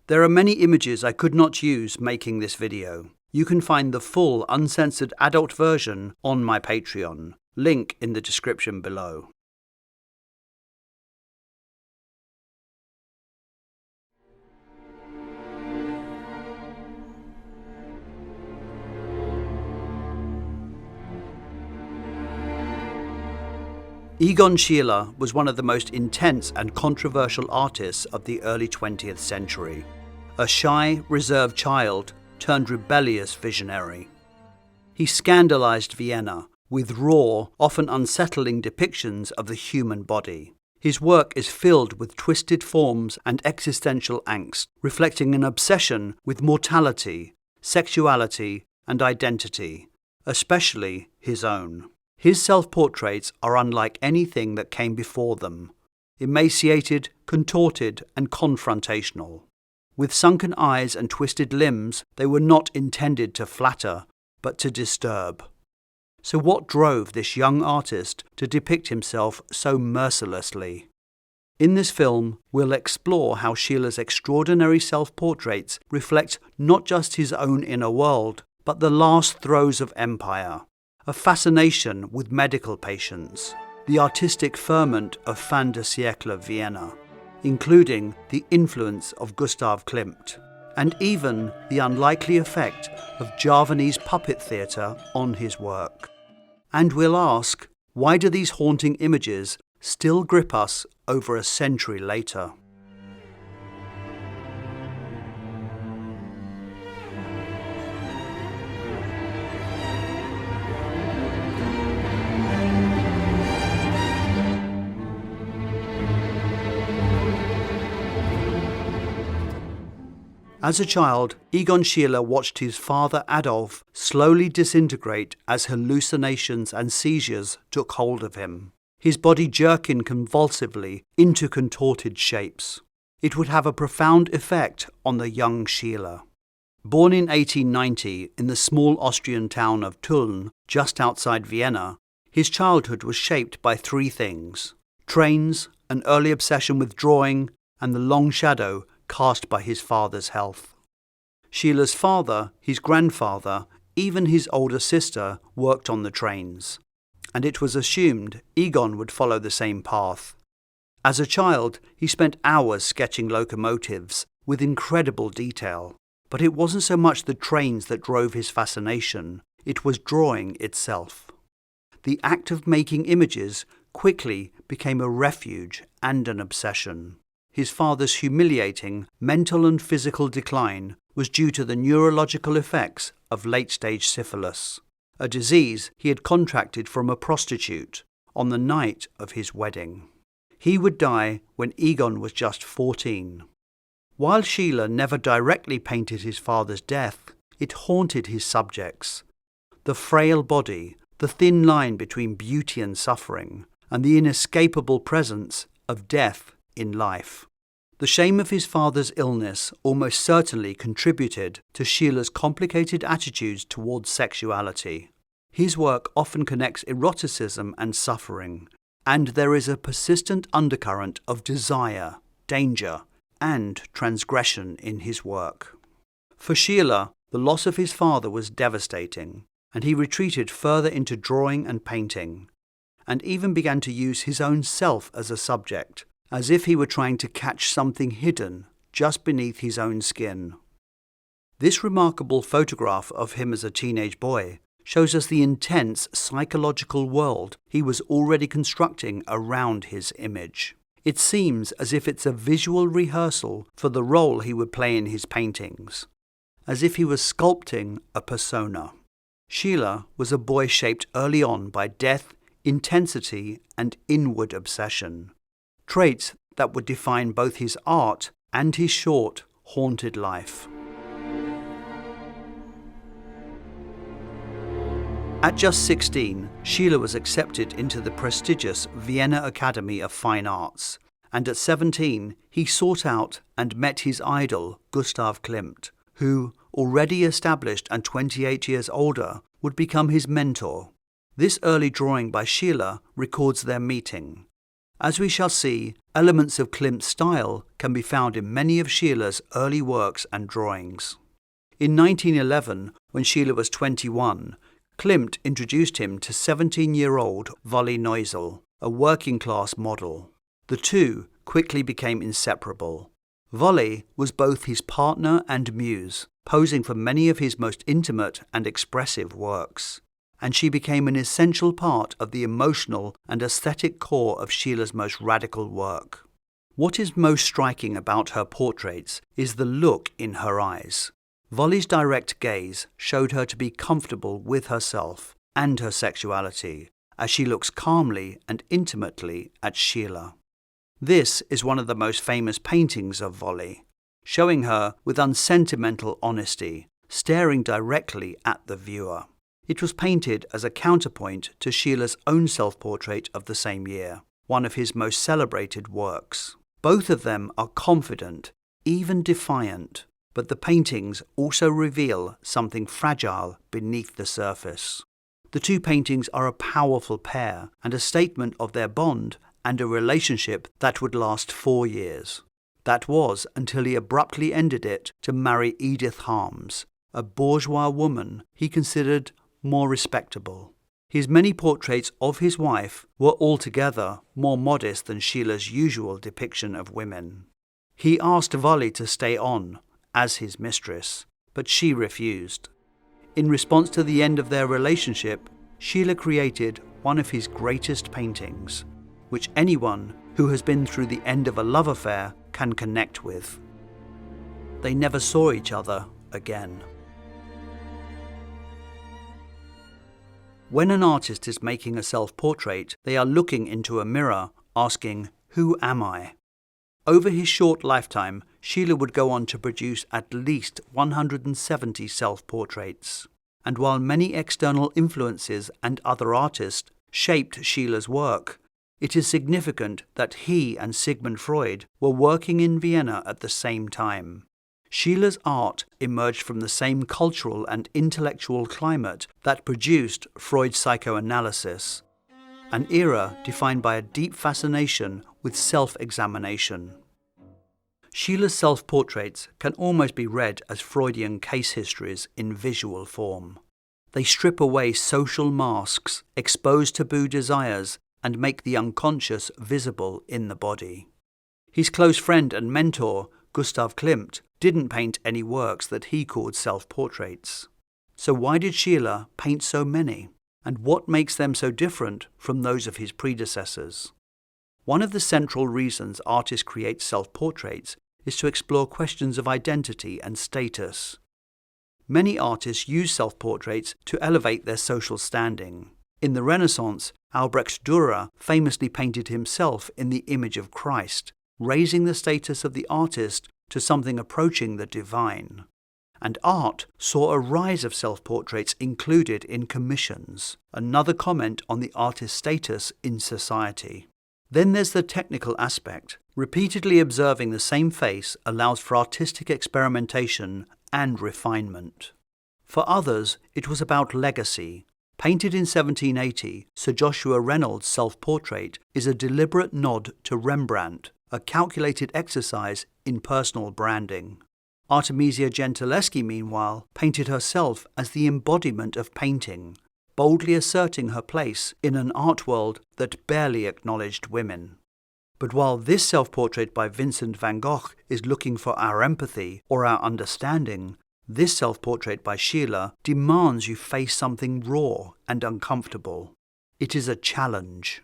There are many images I could not use making this video. You can find the full uncensored adult version on my Patreon, link in the description below. Egon Schiele was one of the most intense and controversial artists of the early 20th century. A shy, reserved child turned rebellious visionary. He scandalised Vienna with raw, often unsettling depictions of the human body. His work is filled with twisted forms and existential angst, reflecting an obsession with mortality, sexuality, and identity, especially his own. His self-portraits are unlike anything that came before them, emaciated, contorted, and confrontational. With sunken eyes and twisted limbs, they were not intended to flatter, but to disturb. So what drove this young artist to depict himself so mercilessly? In this film, we'll explore how Schiele's extraordinary self-portraits reflect not just his own inner world, but the last throes of empire. A fascination with medical patients, the artistic ferment of fin de siècle Vienna, including the influence of Gustav Klimt, and even the unlikely effect of Javanese puppet theatre on his work. And we'll ask, why do these haunting images still grip us over a century later? As a child, Egon Schiele watched his father Adolf slowly disintegrate as hallucinations and seizures took hold of him, his body jerking convulsively into contorted shapes. It would have a profound effect on the young Schiele. Born in 1890 in the small Austrian town of Tulln, just outside Vienna, his childhood was shaped by three things: trains, an early obsession with drawing, and the long shadow cast by his father's health. Schiele's father, his grandfather, even his older sister worked on the trains, and it was assumed Egon would follow the same path. As a child, he spent hours sketching locomotives with incredible detail, but it wasn't so much the trains that drove his fascination, it was drawing itself. The act of making images quickly became a refuge and an obsession. His father's humiliating mental and physical decline was due to the neurological effects of late-stage syphilis, a disease he had contracted from a prostitute on the night of his wedding. He would die when Egon was just 14. While Schiele never directly painted his father's death, it haunted his subjects. The frail body, the thin line between beauty and suffering, and the inescapable presence of death in life. The shame of his father's illness almost certainly contributed to Schiele's complicated attitudes towards sexuality. His work often connects eroticism and suffering, and there is a persistent undercurrent of desire, danger, and transgression in his work. For Schiele, the loss of his father was devastating, and he retreated further into drawing and painting, and even began to use his own self as a subject, as if he were trying to catch something hidden just beneath his own skin. This remarkable photograph of him as a teenage boy shows us the intense psychological world he was already constructing around his image. It seems as if it's a visual rehearsal for the role he would play in his paintings, as if he was sculpting a persona. Schiele was a boy shaped early on by death, intensity, and inward obsession, traits that would define both his art and his short, haunted life. At just 16, Schiele was accepted into the prestigious Vienna Academy of Fine Arts, and at 17 he sought out and met his idol Gustav Klimt, who, already established and 28 years older, would become his mentor. This early drawing by Schiele records their meeting, As we shall see, elements of Klimt's style can be found in many of Schiele's early works and drawings. In 1911, when Schiele was 21, Klimt introduced him to 17-year-old Wally Neusel, a working-class model. The two quickly became inseparable. Wally was both his partner and muse, posing for many of his most intimate and expressive works, and she became an essential part of the emotional and aesthetic core of Schiele's most radical work. What is most striking about her portraits is the look in her eyes. Wally's direct gaze showed her to be comfortable with herself and her sexuality, as she looks calmly and intimately at Schiele. This is one of the most famous paintings of Wally, showing her with unsentimental honesty, staring directly at the viewer. It was painted as a counterpoint to Schiele's own self-portrait of the same year, one of his most celebrated works. Both of them are confident, even defiant, but the paintings also reveal something fragile beneath the surface. The two paintings are a powerful pair and a statement of their bond and a relationship that would last 4 years. That was until he abruptly ended it to marry Edith Harms, a bourgeois woman he considered more respectable. His many portraits of his wife were altogether more modest than Schiele's usual depiction of women. He asked Wally to stay on as his mistress, but she refused. In response to the end of their relationship, Schiele created one of his greatest paintings, which anyone who has been through the end of a love affair can connect with. They never saw each other again. When an artist is making a self-portrait, they are looking into a mirror, asking, "Who am I?" Over his short lifetime, Schiele would go on to produce at least 170 self-portraits. And while many external influences and other artists shaped Schiele's work, it is significant that he and Sigmund Freud were working in Vienna at the same time. Schiele's art emerged from the same cultural and intellectual climate that produced Freud's psychoanalysis, an era defined by a deep fascination with self-examination. Schiele's self-portraits can almost be read as Freudian case histories in visual form. They strip away social masks, expose taboo desires, and make the unconscious visible in the body. His close friend and mentor, Gustav Klimt, didn't paint any works that he called self-portraits. So why did Schiele paint so many? And what makes them so different from those of his predecessors? One of the central reasons artists create self-portraits is to explore questions of identity and status. Many artists use self-portraits to elevate their social standing. In the Renaissance, Albrecht Dürer famously painted himself in the image of Christ, raising the status of the artist to something approaching the divine. And art saw a rise of self-portraits included in commissions, another comment on the artist's status in society. Then there's the technical aspect. Repeatedly observing the same face allows for artistic experimentation and refinement. For others, it was about legacy. Painted in 1780, Sir Joshua Reynolds' self-portrait is a deliberate nod to Rembrandt, a calculated exercise in personal branding. Artemisia Gentileschi, meanwhile, painted herself as the embodiment of painting, boldly asserting her place in an art world that barely acknowledged women. But while this self-portrait by Vincent van Gogh is looking for our empathy or our understanding, this self-portrait by Schiele demands you face something raw and uncomfortable. It is a challenge.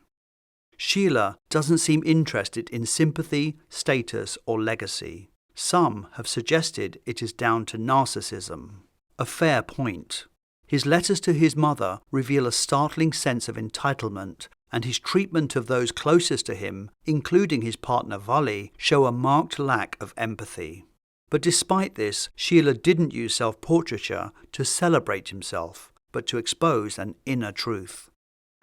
Schiele doesn't seem interested in sympathy, status, or legacy. Some have suggested it is down to narcissism. A fair point. His letters to his mother reveal a startling sense of entitlement, and his treatment of those closest to him, including his partner Wally, show a marked lack of empathy. But despite this, Schiele didn't use self-portraiture to celebrate himself, but to expose an inner truth.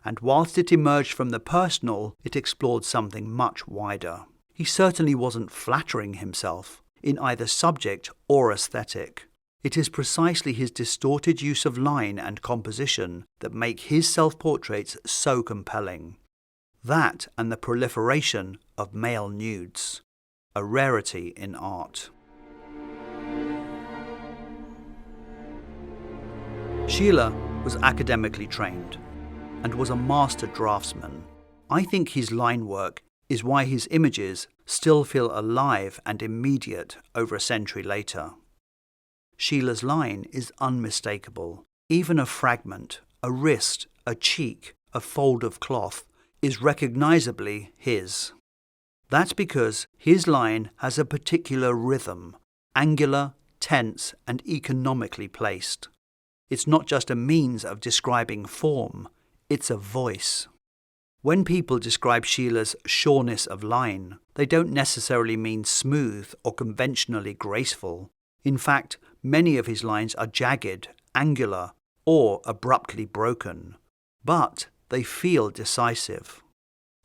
And whilst it emerged from the personal, it explored something much wider. He certainly wasn't flattering himself, in either subject or aesthetic. It is precisely his distorted use of line and composition that make his self-portraits so compelling. That and the proliferation of male nudes, a rarity in art. Schiele was academically trained and was a master draftsman. I think his line work is why his images still feel alive and immediate over a century later. Schiele's line is unmistakable. Even a fragment, a wrist, a cheek, a fold of cloth is recognizably his. That's because his line has a particular rhythm, angular, tense, and economically placed. It's not just a means of describing form, it's a voice. When people describe Schiele's sureness of line, they don't necessarily mean smooth or conventionally graceful. In fact, many of his lines are jagged, angular, or abruptly broken. But they feel decisive.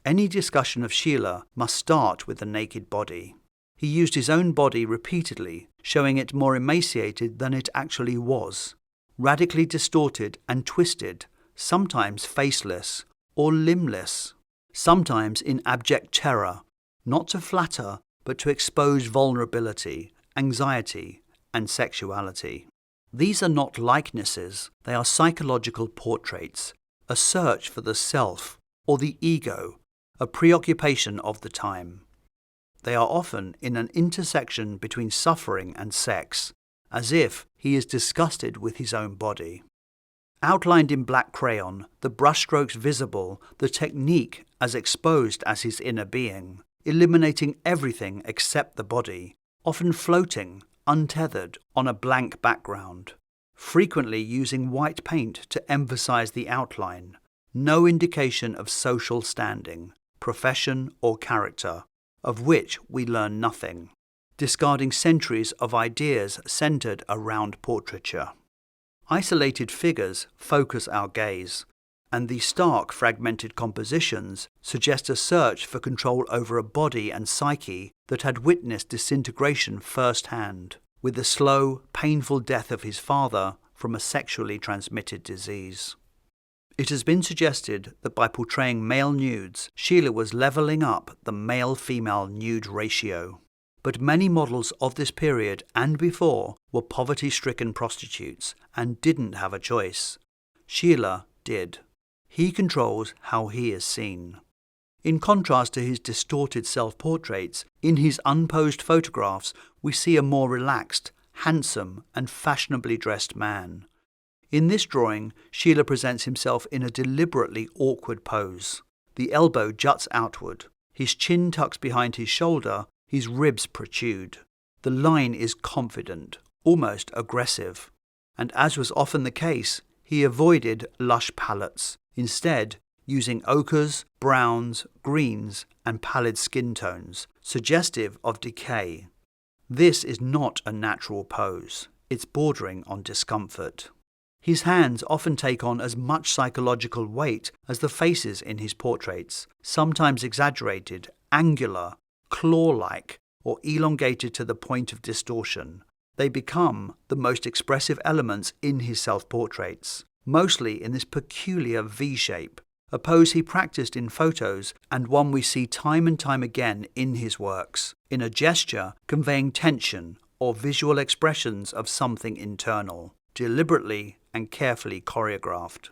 Any discussion of Schiele must start with the naked body. He used his own body repeatedly, showing it more emaciated than it actually was, radically distorted and twisted, sometimes faceless or limbless, sometimes in abject terror, not to flatter, but to expose vulnerability, anxiety, and sexuality. These are not likenesses, they are psychological portraits, a search for the self or the ego, a preoccupation of the time. They are often in an intersection between suffering and sex, as if he is disgusted with his own body. Outlined in black crayon, the brushstrokes visible, the technique as exposed as his inner being, eliminating everything except the body, often floating, untethered, on a blank background, frequently using white paint to emphasize the outline, no indication of social standing, profession or character, of which we learn nothing, discarding centuries of ideas centered around portraiture. Isolated figures focus our gaze, and the stark fragmented compositions suggest a search for control over a body and psyche that had witnessed disintegration firsthand, with the slow, painful death of his father from a sexually transmitted disease. It has been suggested that by portraying male nudes, Schiele was levelling up the male-female nude ratio. But many models of this period and before were poverty-stricken prostitutes and didn't have a choice. Schiele did. He controls how he is seen. In contrast to his distorted self-portraits, in his unposed photographs we see a more relaxed, handsome and fashionably dressed man. In this drawing, Schiele presents himself in a deliberately awkward pose. The elbow juts outward, his chin tucks behind his shoulder, his ribs protrude. The line is confident, almost aggressive. And as was often the case, he avoided lush palettes, instead using ochres, browns, greens, and pallid skin tones, suggestive of decay. This is not a natural pose. It's bordering on discomfort. His hands often take on as much psychological weight as the faces in his portraits, sometimes exaggerated, angular, claw-like, or elongated to the point of distortion. They become the most expressive elements in his self-portraits, mostly in this peculiar V-shape, a pose he practiced in photos and one we see time and time again in his works, in a gesture conveying tension or visual expressions of something internal, deliberately and carefully choreographed.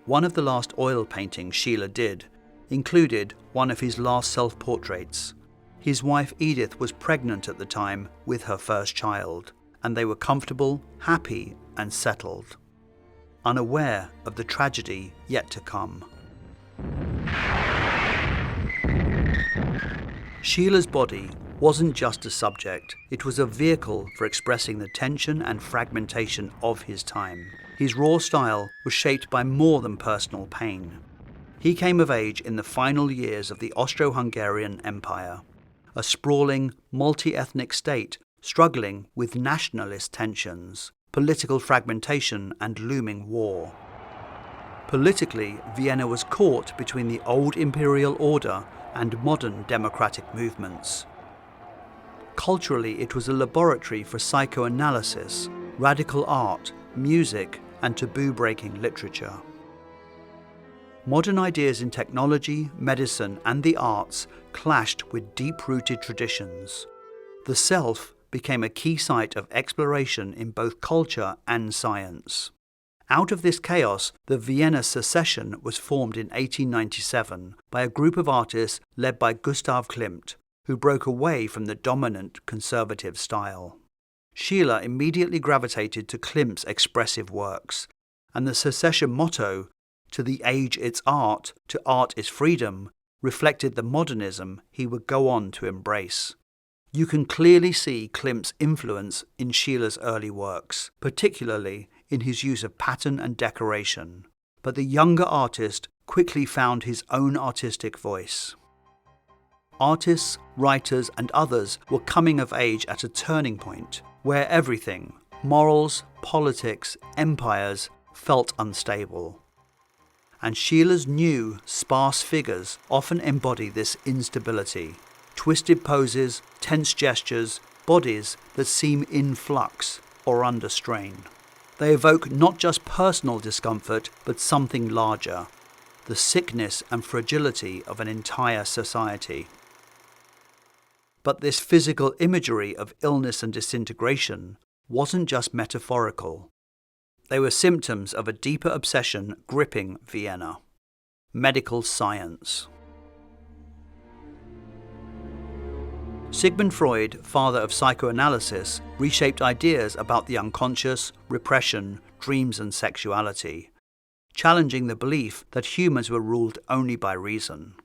One of the last oil paintings Schiele did included one of his last self-portraits. His wife Edith was pregnant at the time with her first child, and they were comfortable, happy, and settled, unaware of the tragedy yet to come. Schiele's body wasn't just a subject, it was a vehicle for expressing the tension and fragmentation of his time. His raw style was shaped by more than personal pain. He came of age in the final years of the Austro-Hungarian Empire, a sprawling, multi-ethnic state struggling with nationalist tensions, political fragmentation and looming war. Politically, Vienna was caught between the old imperial order and modern democratic movements. Culturally, it was a laboratory for psychoanalysis, radical art, music, and taboo-breaking literature. Modern ideas in technology, medicine, and the arts clashed with deep-rooted traditions. The self became a key site of exploration in both culture and science. Out of this chaos, the Vienna Secession was formed in 1897 by a group of artists led by Gustav Klimt, who broke away from the dominant conservative style. Schiele immediately gravitated to Klimt's expressive works, and the secession motto, "To the age it's art, to art is freedom," reflected the modernism he would go on to embrace. You can clearly see Klimt's influence in Schiele's early works, particularly in his use of pattern and decoration, but the younger artist quickly found his own artistic voice. Artists, writers, and others were coming of age at a turning point where everything, morals, politics, empires, felt unstable. And Schiele's new, sparse figures often embody this instability. Twisted poses, tense gestures, bodies that seem in flux or under strain. They evoke not just personal discomfort, but something larger, the sickness and fragility of an entire society. But this physical imagery of illness and disintegration wasn't just metaphorical. They were symptoms of a deeper obsession gripping Vienna: medical science. Sigmund Freud, father of psychoanalysis, reshaped ideas about the unconscious, repression, dreams and sexuality, challenging the belief that humans were ruled only by reason.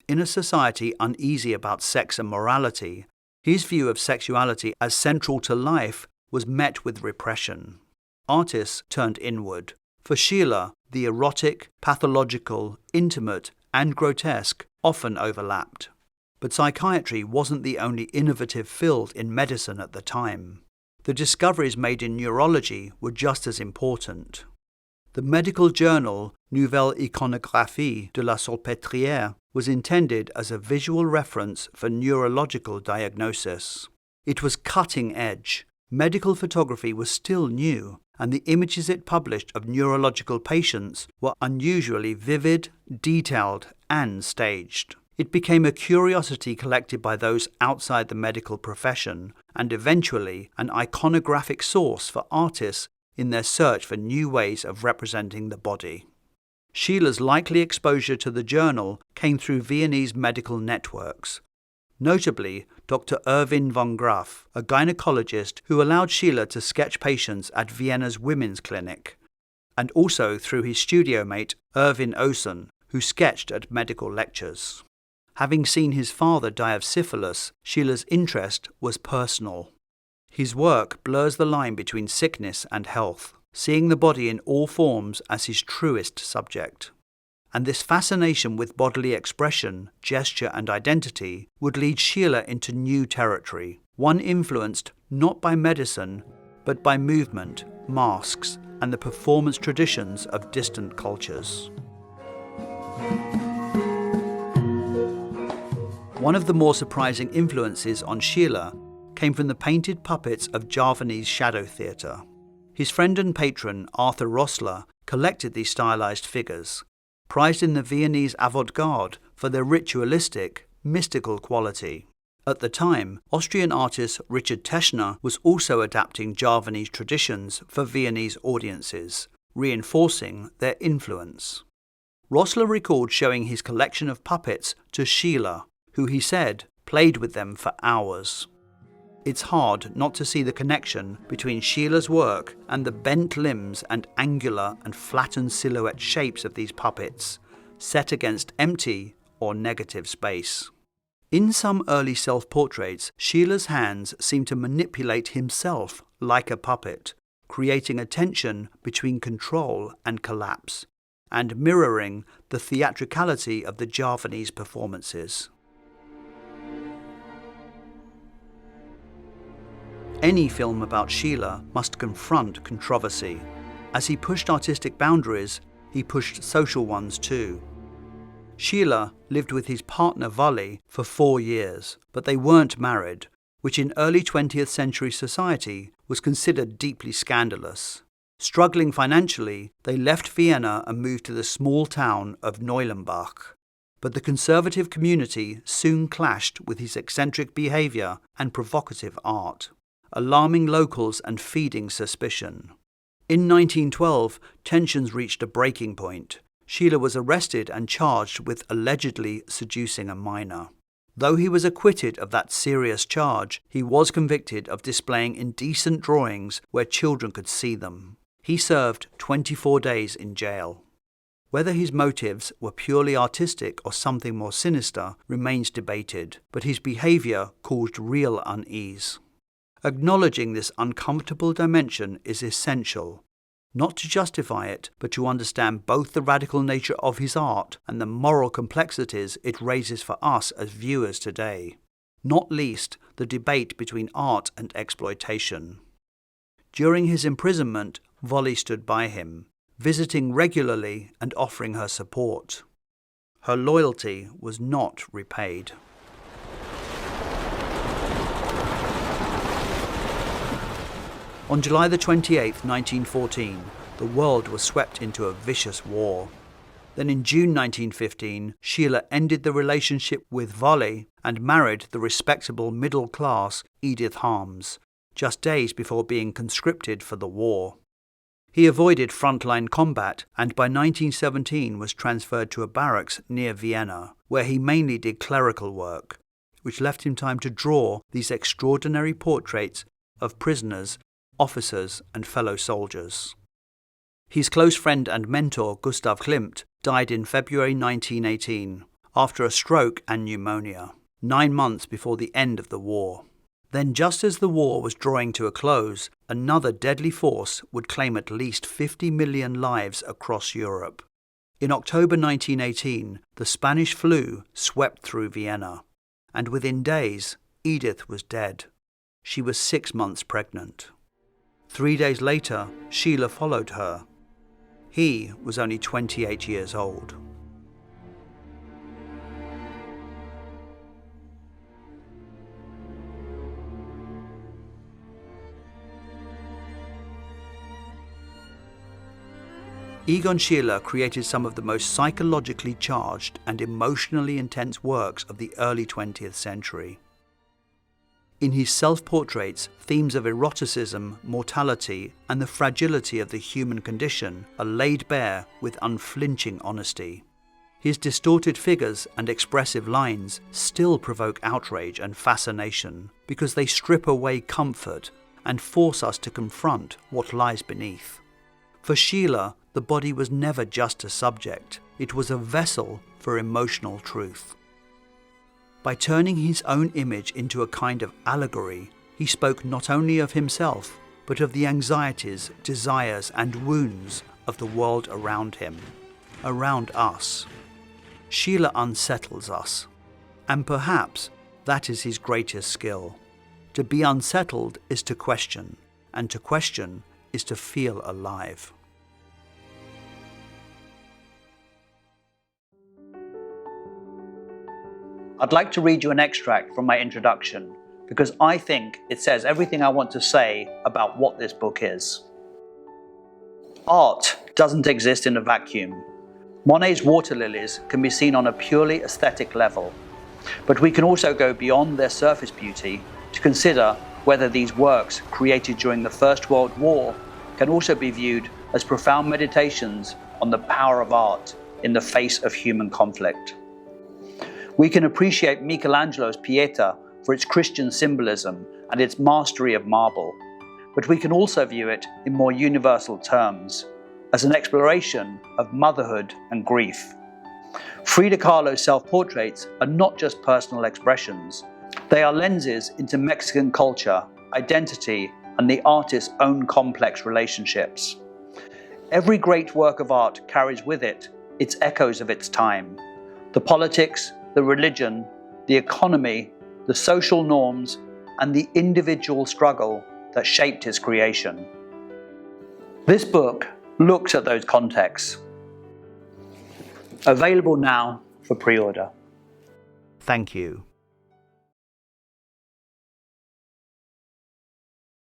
In a society uneasy about sex and morality, his view of sexuality as central to life was met with repression. Artists turned inward. For Schiele, the erotic, pathological, intimate, and grotesque often overlapped. But psychiatry wasn't the only innovative field in medicine at the time. The discoveries made in neurology were just as important. The medical journal Nouvelle Iconographie de la Salpêtrière was intended as a visual reference for neurological diagnosis. It was cutting edge. Medical photography was still new, and the images it published of neurological patients were unusually vivid, detailed, and staged. It became a curiosity collected by those outside the medical profession, and eventually an iconographic source for artists in their search for new ways of representing the body. Schiele's likely exposure to the journal came through Viennese medical networks, notably Dr. Erwin von Graf, a gynecologist who allowed Schiele to sketch patients at Vienna's women's clinic, and also through his studio mate Erwin Osen, who sketched at medical lectures. Having seen his father die of syphilis, Schiele's interest was personal. His work blurs the line between sickness and health, seeing the body in all forms as his truest subject. And this fascination with bodily expression, gesture and identity would lead Schiele into new territory, one influenced not by medicine, but by movement, masks, and the performance traditions of distant cultures. One of the more surprising influences on Schiele came from the painted puppets of Javanese shadow theatre. His friend and patron Arthur Rossler collected these stylized figures, prized in the Viennese avant-garde for their ritualistic, mystical quality. At the time, Austrian artist Richard Teschner was also adapting Javanese traditions for Viennese audiences, reinforcing their influence. Rossler recalled showing his collection of puppets to Schiele, who he said played with them for hours. It's hard not to see the connection between Schiele's work and the bent limbs and angular and flattened silhouette shapes of these puppets, set against empty or negative space. In some early self-portraits, Schiele's hands seem to manipulate himself like a puppet, creating a tension between control and collapse, and mirroring the theatricality of the Javanese performances. Any film about Schiele must confront controversy. As he pushed artistic boundaries, he pushed social ones too. Schiele lived with his partner Wally for 4 years, but they weren't married, which in early 20th century society was considered deeply scandalous. Struggling financially, they left Vienna and moved to the small town of Neulenbach. But the conservative community soon clashed with his eccentric behaviour and provocative art, alarming locals and feeding suspicion. In 1912, tensions reached a breaking point. Schiele was arrested and charged with allegedly seducing a minor. Though he was acquitted of that serious charge, he was convicted of displaying indecent drawings where children could see them. He served 24 days in jail. Whether his motives were purely artistic or something more sinister remains debated, but his behaviour caused real unease. Acknowledging this uncomfortable dimension is essential, not to justify it, but to understand both the radical nature of his art and the moral complexities it raises for us as viewers today, not least the debate between art and exploitation. During his imprisonment, Volley stood by him, visiting regularly and offering her support. Her loyalty was not repaid. On July 28, 1914, the world was swept into a vicious war. Then in June 1915, Schiele ended the relationship with Volley and married the respectable middle-class Edith Harms, just days before being conscripted for the war. He avoided frontline combat and by 1917 was transferred to a barracks near Vienna, where he mainly did clerical work, which left him time to draw these extraordinary portraits of prisoners, officers and fellow soldiers. His close friend and mentor Gustav Klimt died in February 1918 after a stroke and pneumonia, 9 months before the end of the war. Then just as the war was drawing to a close, another deadly force would claim at least 50 million lives across Europe. In October 1918, the Spanish flu swept through Vienna, and within days, Edith was dead. She was 6 months pregnant. 3 days later, Schiele followed her. He was only 28 years old. Egon Schiele created some of the most psychologically charged and emotionally intense works of the early 20th century. In his self-portraits, themes of eroticism, mortality, and the fragility of the human condition are laid bare with unflinching honesty. His distorted figures and expressive lines still provoke outrage and fascination because they strip away comfort and force us to confront what lies beneath. For Schiele, the body was never just a subject, it was a vessel for emotional truth. By turning his own image into a kind of allegory, he spoke not only of himself, but of the anxieties, desires, and wounds of the world around him, around us. Schiele unsettles us, and perhaps that is his greatest skill. To be unsettled is to question, and to question is to feel alive. I'd like to read you an extract from my introduction because I think it says everything I want to say about what this book is. Art doesn't exist in a vacuum. Monet's water lilies can be seen on a purely aesthetic level, but we can also go beyond their surface beauty to consider whether these works created during the First World War can also be viewed as profound meditations on the power of art in the face of human conflict. We can appreciate Michelangelo's Pieta for its Christian symbolism and its mastery of marble, but we can also view it in more universal terms, as an exploration of motherhood and grief. Frida Kahlo's self-portraits are not just personal expressions, they are lenses into Mexican culture, identity, and the artist's own complex relationships. Every great work of art carries with it its echoes of its time, the politics, the religion, the economy, the social norms, and the individual struggle that shaped his creation. This book looks at those contexts. Available now for pre-order. Thank you.